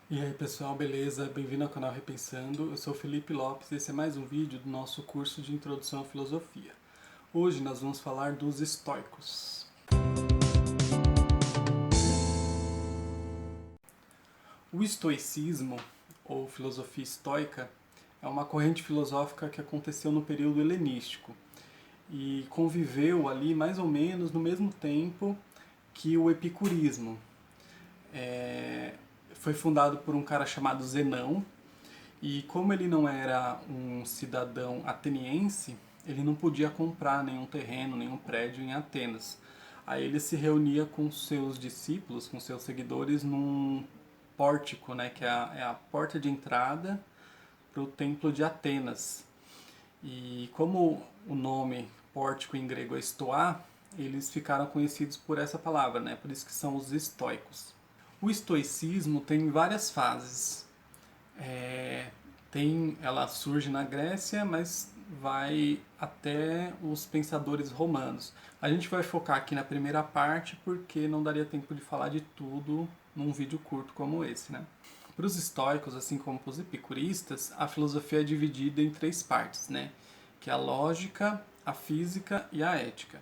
E aí pessoal, beleza? Bem-vindo ao canal Repensando. Eu sou o Felipe Lopes e esse é mais um vídeo do nosso curso de Introdução à Filosofia. Hoje nós vamos falar dos estoicos. O estoicismo, ou filosofia estoica, é uma corrente filosófica que aconteceu no período helenístico e conviveu ali mais ou menos no mesmo tempo que o epicurismo. Foi fundado por um cara chamado Zenão. E como ele não era um cidadão ateniense, ele não podia comprar nenhum terreno, nenhum prédio em Atenas. Aí ele se reunia com seus discípulos, com seus seguidores, num pórtico, né, que é a porta de entrada para o templo de Atenas. E como o nome pórtico em grego é estoá, eles ficaram conhecidos por essa palavra, né, por isso que são os estoicos. O estoicismo tem várias fases. É, ela surge na Grécia, mas vai até os pensadores romanos. A gente vai focar aqui na primeira parte porque não daria tempo de falar de tudo num vídeo curto como esse, né? Para os estoicos, assim como para os epicuristas, a filosofia é dividida em três partes, né? Que é a lógica, a física e a ética.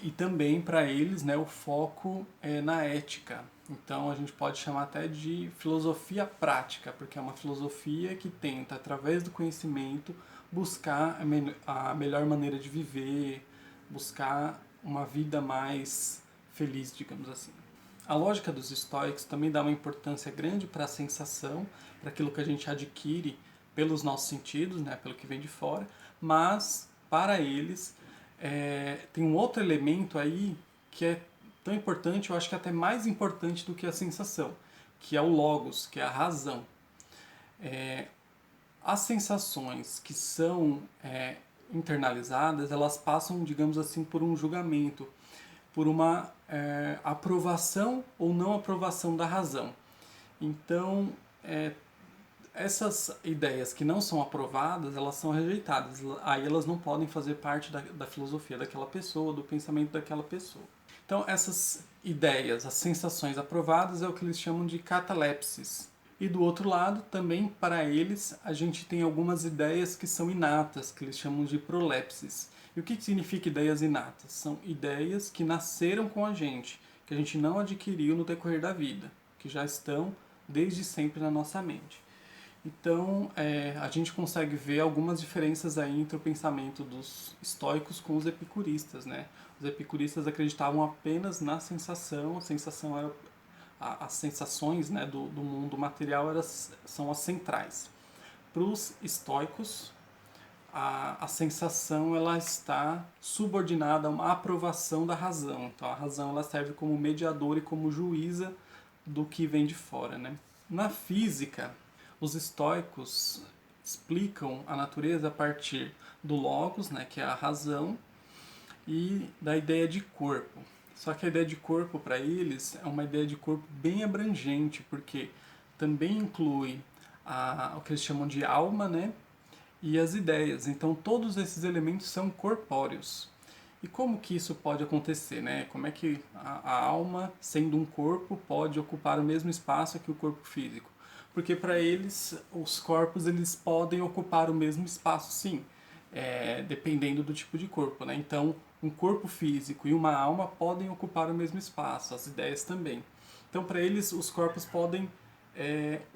E também para eles, né, o foco é na ética. Então a gente pode chamar até de filosofia prática, porque é uma filosofia que tenta, através do conhecimento, buscar a melhor maneira de viver, buscar uma vida mais feliz, digamos assim. A lógica dos estoicos também dá uma importância grande para a sensação, para aquilo que a gente adquire pelos nossos sentidos, né, pelo que vem de fora, mas para eles tem um outro elemento aí que é tão importante, eu acho que até mais importante do que a sensação, que é o logos, que é a razão. As sensações que são internalizadas, elas passam, digamos assim, por um julgamento, por uma aprovação ou não aprovação da razão. Então, essas ideias que não são aprovadas, elas são rejeitadas. Aí elas não podem fazer parte da filosofia daquela pessoa, do pensamento daquela pessoa. Então, essas ideias, as sensações aprovadas é o que eles chamam de catalepsis. E do outro lado, também para eles, a gente tem algumas ideias que são inatas, que eles chamam de prolepsis. E o que significa ideias inatas? São ideias que nasceram com a gente não adquiriu no decorrer da vida, que já estão desde sempre na nossa mente. Então, a gente consegue ver algumas diferenças aí entre o pensamento dos estoicos com os epicuristas, né? Os epicuristas acreditavam apenas na sensação, a sensação era as sensações, né, do mundo material são as centrais. Para os estoicos, a sensação ela está subordinada a uma aprovação da razão. Então a razão ela serve como mediadora e como juíza do que vem de fora, né? Na física, os estoicos explicam a natureza a partir do logos, né, que é a razão, e da ideia de corpo. Só que a ideia de corpo para eles é uma ideia de corpo bem abrangente, porque também inclui o que eles chamam de alma, né, e as ideias. Então todos esses elementos são corpóreos. E como que isso pode acontecer, né? Como é que a alma, sendo um corpo, pode ocupar o mesmo espaço que o corpo físico? Porque para eles, os corpos eles podem ocupar o mesmo espaço, sim, dependendo do tipo de corpo, né? Então, um corpo físico e uma alma podem ocupar o mesmo espaço, as ideias também. Então, para eles, os corpos podem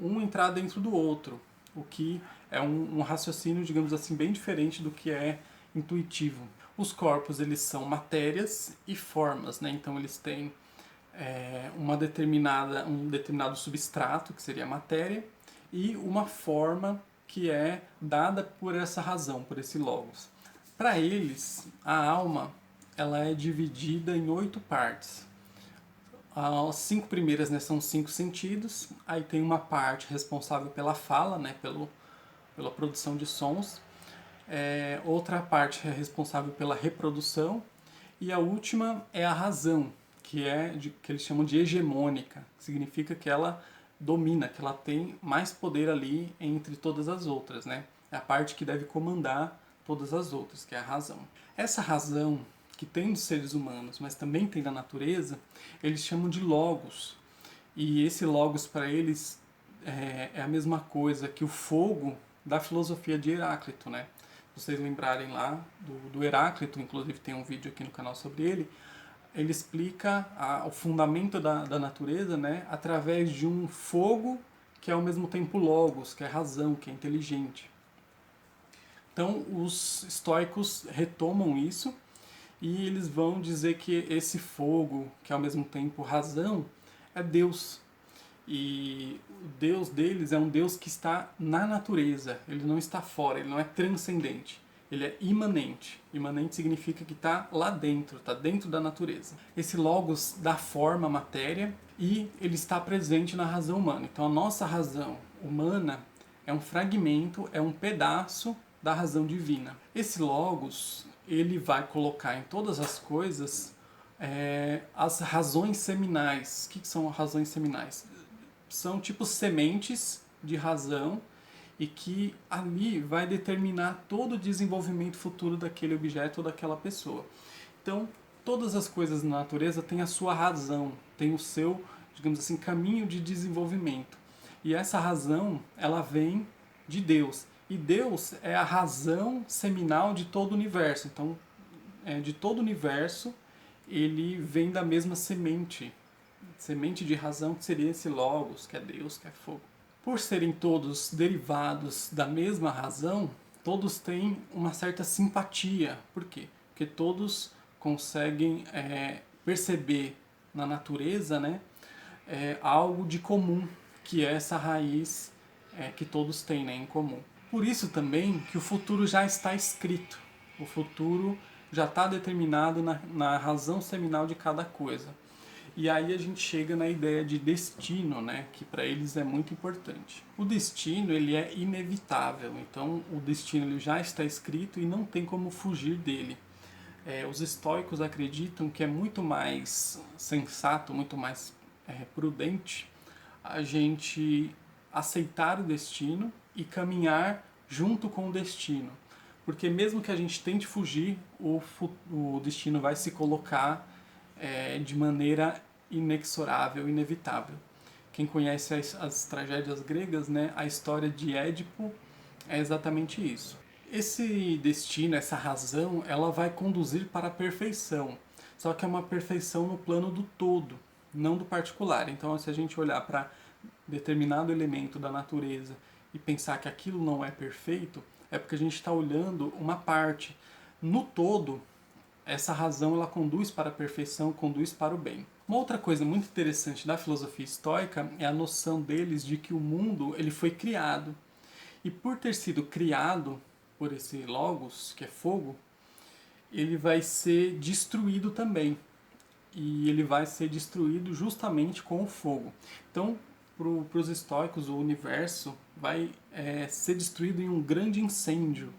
um entrar dentro do outro, o que é um raciocínio, digamos assim, bem diferente do que é intuitivo. Os corpos eles são matérias e formas, né? Então eles têm um determinado substrato, que seria a matéria, e uma forma que é dada por essa razão, por esse logos. Para eles, a alma ela é dividida em 8 partes. As 5 primeiras, né, são 5 sentidos, aí tem uma parte responsável pela fala, né, pela produção de sons, outra parte é responsável pela reprodução, e a última é a razão, que eles chamam de hegemônica, que significa que ela domina, que ela tem mais poder ali entre todas as outras, né? É a parte que deve comandar todas as outras, que é a razão. Essa razão que tem nos seres humanos, mas também tem na natureza, eles chamam de logos. E esse logos para eles é a mesma coisa que o fogo da filosofia de Heráclito, né? Se vocês lembrarem lá do Heráclito, inclusive tem um vídeo aqui no canal sobre ele explica o fundamento da natureza, né, através de um fogo que é ao mesmo tempo logos, que é razão, que é inteligente. Então os estoicos retomam isso e eles vão dizer que esse fogo, que é ao mesmo tempo razão, é Deus. E o Deus deles é um Deus que está na natureza, ele não está fora, ele não é transcendente, ele é imanente. Imanente significa que está lá dentro, está dentro da natureza. Esse Logos dá forma à matéria e ele está presente na razão humana. Então a nossa razão humana é um fragmento, é um pedaço da razão divina. Esse Logos, ele vai colocar em todas as coisas as razões seminais. O que são razões seminais? São tipo sementes de razão e que ali vai determinar todo o desenvolvimento futuro daquele objeto ou daquela pessoa. Então, todas as coisas na natureza têm a sua razão, têm o seu, digamos assim, caminho de desenvolvimento. E essa razão, ela vem de Deus. E Deus é a razão seminal de todo o universo. Então, de todo o universo, ele vem da mesma semente de razão, que seria esse Logos, que é Deus, que é fogo. Por serem todos derivados da mesma razão, todos têm uma certa simpatia. Por quê? Porque todos conseguem perceber na natureza, né, algo de comum, que é essa raiz que todos têm, né, em comum. Por isso também que o futuro já está escrito. O futuro já está determinado na razão seminal de cada coisa. E aí a gente chega na ideia de destino, né, que para eles é muito importante. O destino, ele é inevitável, então o destino ele já está escrito e não tem como fugir dele. Os estoicos acreditam que é muito mais sensato, muito mais prudente a gente aceitar o destino e caminhar junto com o destino. Porque mesmo que a gente tente fugir, o destino vai se colocar de maneira inexorável, inevitável. Quem conhece as tragédias gregas, né, a história de Édipo é exatamente isso. Esse destino, essa razão, ela vai conduzir para a perfeição. Só que é uma perfeição no plano do todo, não do particular. Então, se a gente olhar para determinado elemento da natureza e pensar que aquilo não é perfeito, é porque a gente está olhando uma parte. No todo, essa razão ela conduz para a perfeição, conduz para o bem. Uma outra coisa muito interessante da filosofia estoica é a noção deles de que o mundo ele foi criado. E por ter sido criado por esse Logos, que é fogo, ele vai ser destruído também. E ele vai ser destruído justamente com o fogo. Então, para os estoicos, o universo vai ser destruído em um grande incêndio.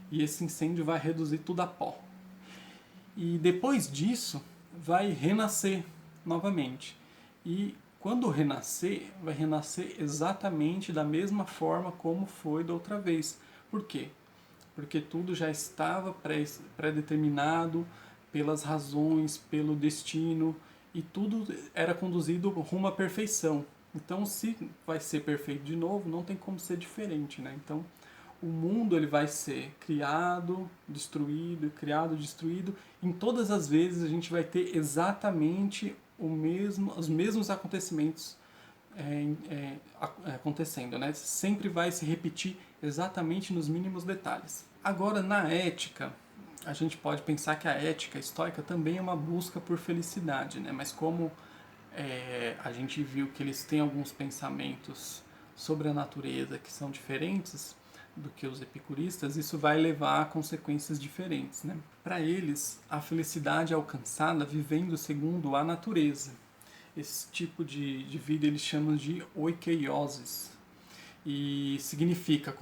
E esse incêndio vai reduzir tudo a pó. E depois disso, vai renascer novamente. E quando renascer, vai renascer exatamente da mesma forma como foi da outra vez. Por quê? Porque tudo já estava pré-determinado pelas razões, pelo destino, e tudo era conduzido rumo à perfeição. Então, se vai ser perfeito de novo, não tem como ser diferente, né? Então, o mundo ele vai ser criado, destruído, criado, destruído. Em todas as vezes a gente vai ter exatamente os mesmos acontecimentos acontecendo, né? Sempre vai se repetir exatamente nos mínimos detalhes. Agora, na ética, a gente pode pensar que a ética estoica também é uma busca por felicidade, né? Mas como a gente viu que eles têm alguns pensamentos sobre a natureza que são diferentes do que os epicuristas, isso vai levar a consequências diferentes, né? Para eles, a felicidade é alcançada vivendo segundo a natureza. Esse tipo de vida eles chamam de oikeiosis, e significa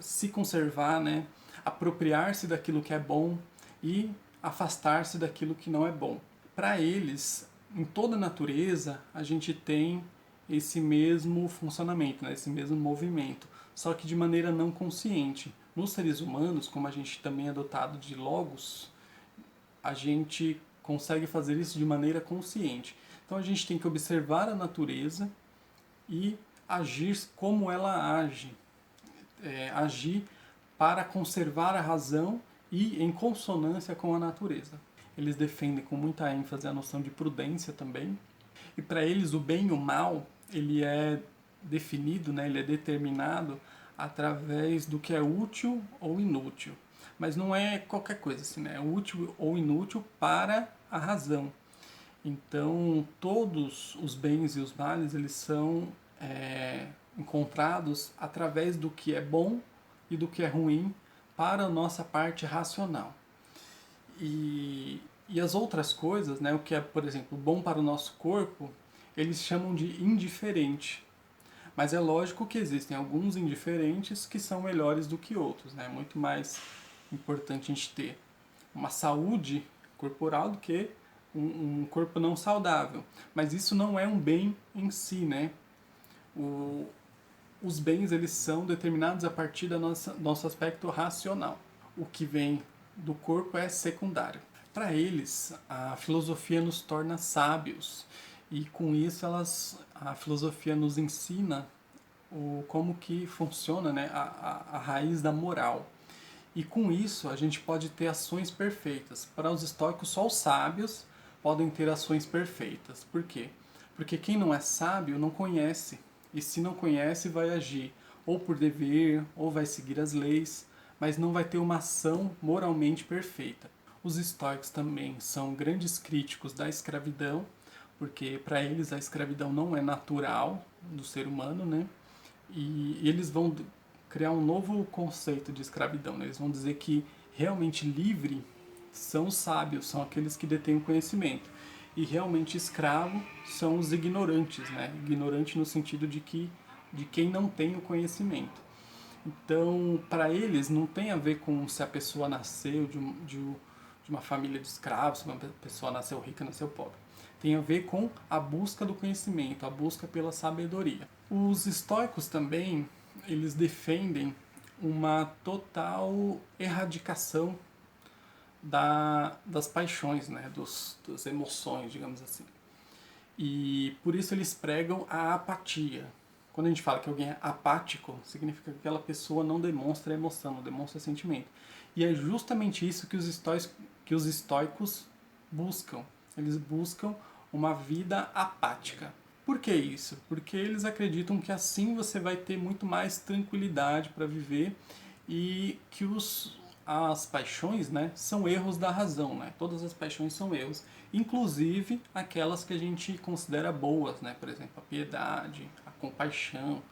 se conservar, né? Apropriar-se daquilo que é bom e afastar-se daquilo que não é bom. Para eles, em toda a natureza, a gente tem esse mesmo funcionamento, né? Esse mesmo movimento, só que de maneira não consciente. Nos seres humanos, como a gente também é dotado de logos, a gente consegue fazer isso de maneira consciente. Então a gente tem que observar a natureza e agir como ela age, agir para conservar a razão e em consonância com a natureza. Eles defendem com muita ênfase a noção de prudência também. E para eles o bem e o mal, ele é definido, né, ele é determinado através do que é útil ou inútil. Mas não é qualquer coisa assim, né? É útil ou inútil para a razão. Então, todos os bens e os males, eles são encontrados através do que é bom e do que é ruim para a nossa parte racional. E as outras coisas, né, o que é, por exemplo, bom para o nosso corpo, eles chamam de indiferente. Mas é lógico que existem alguns indiferentes que são melhores do que outros, né? É muito mais importante a gente ter uma saúde corporal do que um corpo não saudável. Mas isso não é um bem em si, né? Os bens, eles são determinados a partir do nosso aspecto racional. O que vem do corpo é secundário. Para eles, a filosofia nos torna sábios e com isso a filosofia nos ensina como que funciona, né, a raiz da moral. E com isso a gente pode ter ações perfeitas. Para os estoicos, só os sábios podem ter ações perfeitas. Por quê? Porque quem não é sábio não conhece. E se não conhece, vai agir ou por dever, ou vai seguir as leis, mas não vai ter uma ação moralmente perfeita. Os estoicos também são grandes críticos da escravidão, porque para eles a escravidão não é natural do ser humano, né? E eles vão criar um novo conceito de escravidão, né? Eles vão dizer que realmente livre são os sábios, são aqueles que detêm o conhecimento. E realmente escravo são os ignorantes, né? Ignorante no sentido de quem não tem o conhecimento. Então, para eles, não tem a ver com se a pessoa nasceu de uma família de escravos, se uma pessoa nasceu rica, nasceu pobre. Tem a ver com a busca do conhecimento, a busca pela sabedoria. Os estoicos também, eles defendem uma total erradicação das paixões, né? Das emoções, digamos assim. E por isso eles pregam a apatia. Quando a gente fala que alguém é apático, significa que aquela pessoa não demonstra emoção, não demonstra sentimento. E é justamente isso que os estoicos buscam. Eles buscam uma vida apática. Por que isso? Porque eles acreditam que assim você vai ter muito mais tranquilidade para viver e que as paixões, né, são erros da razão, né? Todas as paixões são erros, inclusive aquelas que a gente considera boas, né? Por exemplo, a piedade, a compaixão.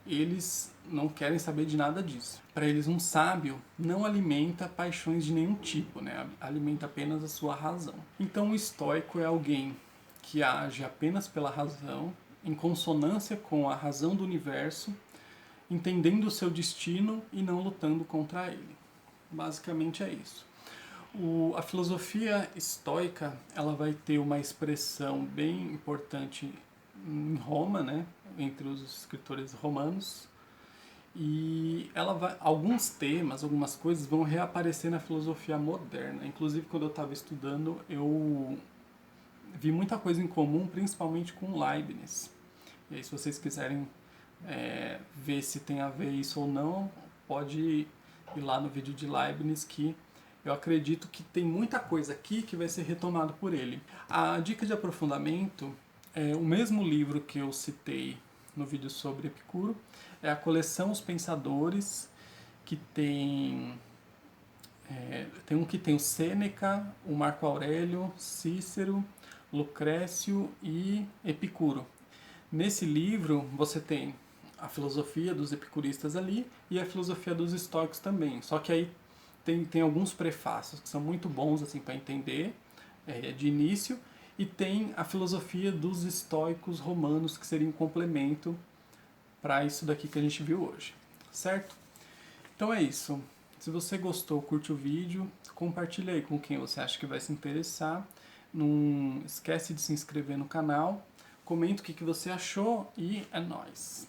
Eles não querem saber de nada disso. Para eles, um sábio não alimenta paixões de nenhum tipo, né? Alimenta apenas a sua razão. Então, o estoico é alguém que age apenas pela razão, em consonância com a razão do universo, entendendo o seu destino e não lutando contra ele. Basicamente é isso. A filosofia estoica, ela vai ter uma expressão bem importante em Roma, né, entre os escritores romanos, e alguns temas, algumas coisas vão reaparecer na filosofia moderna. Inclusive, quando eu estava estudando, eu vi muita coisa em comum, principalmente com Leibniz. E aí, se vocês quiserem ver se tem a ver isso ou não, pode ir lá no vídeo de Leibniz, que eu acredito que tem muita coisa aqui que vai ser retomado por ele. A dica de aprofundamento é o mesmo livro que eu citei no vídeo sobre Epicuro, é a coleção Os Pensadores, que tem um que tem o Sêneca, o Marco Aurélio, Cícero, Lucrécio e Epicuro. Nesse livro você tem a filosofia dos epicuristas ali e a filosofia dos estoicos também. Só que aí tem alguns prefácios que são muito bons assim para entender de início, e tem a filosofia dos estoicos romanos, que seria um complemento para isso daqui que a gente viu hoje, certo? Então é isso. Se você gostou, curte o vídeo, compartilha aí com quem você acha que vai se interessar. Não esquece de se inscrever no canal, comenta o que você achou e é nóis!